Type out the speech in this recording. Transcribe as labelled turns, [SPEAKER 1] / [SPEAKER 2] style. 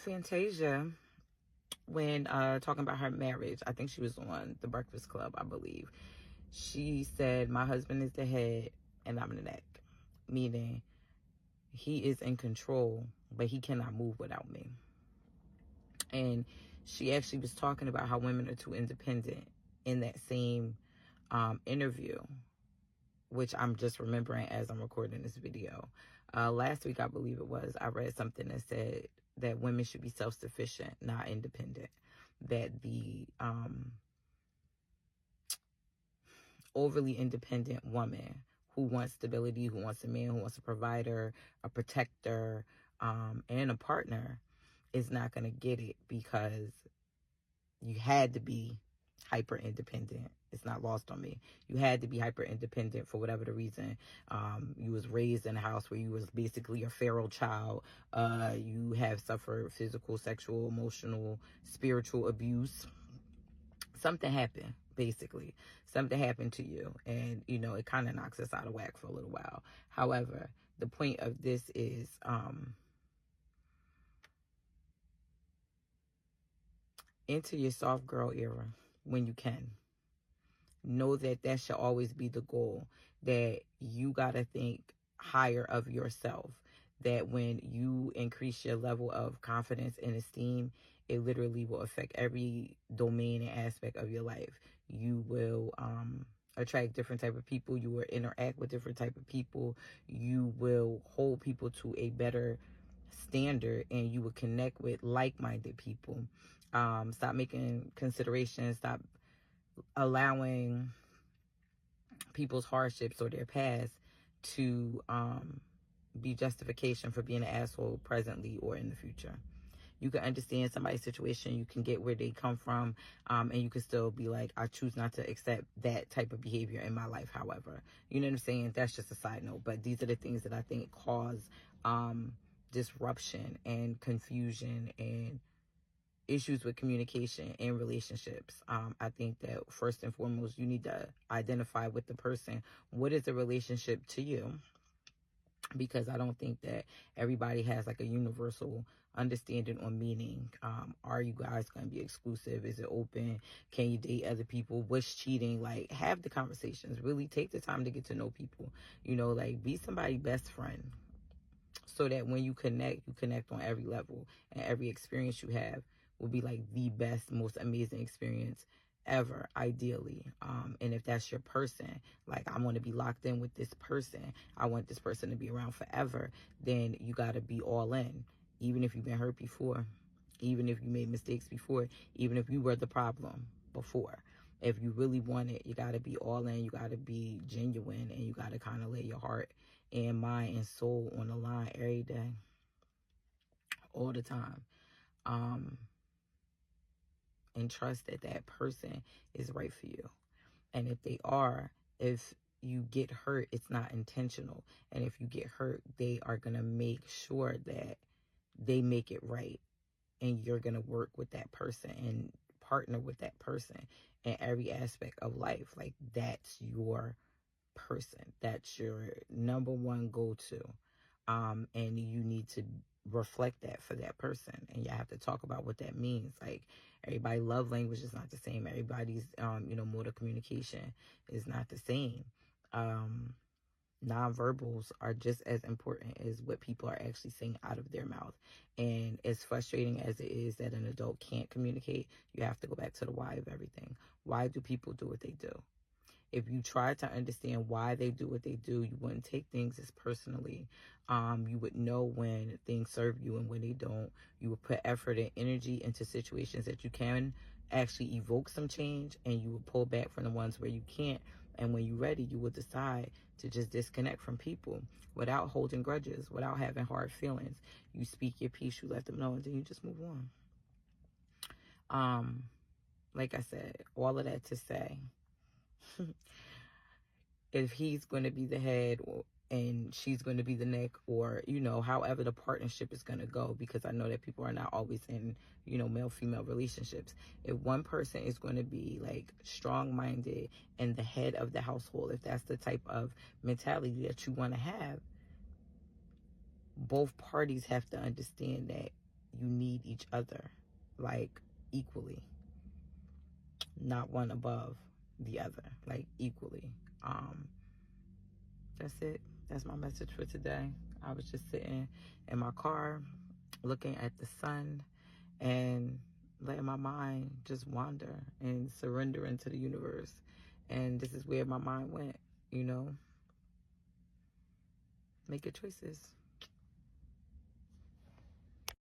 [SPEAKER 1] Fantasia, when talking about her marriage, I think she was on The Breakfast Club, I believe. She said, my husband is the head and I'm the neck. Meaning, he is in control, but he cannot move without me. And she actually was talking about how women are too independent in that same interview, which I'm just remembering as I'm recording this video. Last week, I believe it was, I read something that said that women should be self-sufficient, not independent. That the overly independent woman who wants stability, who wants a man, who wants a provider, a protector, and a partner is not going to get it, because you had to be hyper independent. It's not lost on me. You had to be hyper independent for whatever the reason. You was raised in a house where you was basically a feral child. You have suffered physical, sexual, emotional, spiritual abuse. Something happened, basically. Something happened to you. And, you know, it kind of knocks us out of whack for a little while. However, the point of this is enter your soft girl era when you can. Know that that should always be the goal, that you got to think higher of yourself, that when you increase your level of confidence and esteem, it literally will affect every domain and aspect of your life. You will attract different type of people. You will interact with different type of people. You will hold people to a better standard, and you will connect with like-minded people. Stop making considerations. Stop allowing people's hardships or their past to be justification for being an asshole presently or in the future. You can understand somebody's situation. You can get where they come from. And you can still be like, I choose not to accept that type of behavior in my life, however. You know what I'm saying? That's just a side note. But these are the things that I think cause disruption and confusion and issues with communication and relationships. I think that first and foremost, you need to identify with the person. What is the relationship to you? Because I don't think that everybody has like a universal understanding or meaning. Are you guys going to be exclusive? Is it open? Can you date other people? What's cheating? Like, have the conversations. Really take the time to get to know people. You know, like, be somebody's best friend, so that when you connect on every level, and every experience you have will be like the best, most amazing experience ever, ideally. And if that's your person, like, I want to be locked in with this person, I want this person to be around forever, then you got to be all in, even if you've been hurt before, even if you made mistakes before, even if you were the problem before. If you really want it, you got to be all in, you got to be genuine, and you got to kind of lay your heart and mind and soul on the line every day, all the time. And trust that that person is right for you. And if they are, if you get hurt, it's not intentional. And if you get hurt, they are going to make sure that they make it right. And you're going to work with that person and partner with that person in every aspect of life. Like, that's your person. That's your number one go-to. And you need to reflect that for that person, and you have to talk about what that means. Like, everybody love language is not the same. Everybody's mode of communication is not the same. Nonverbals are just as important as what people are actually saying out of their mouth. And as frustrating as it is that an adult can't communicate, you have to go back to the why of everything. Why do people do what they do? If you try to understand why they do what they do, you wouldn't take things as personally. You would know when things serve you and when they don't. You would put effort and energy into situations that you can actually evoke some change, and you would pull back from the ones where you can't. And when you're ready, you will decide to just disconnect from people without holding grudges, without having hard feelings. You speak your piece, you let them know, and then you just move on. Like I said, all of that to say, if he's going to be the head and she's going to be the neck, or, however the partnership is going to go, because I know that people are not always in, male-female relationships. If one person is going to be like strong-minded and the head of the household, if that's the type of mentality that you want to have, both parties have to understand that you need each other, like, equally, not one above the other, like, equally. That's it. That's my message for today. I was just sitting in my car looking at the sun and letting my mind just wander and surrender into the universe. And this is where my mind went, you know. Make your choices.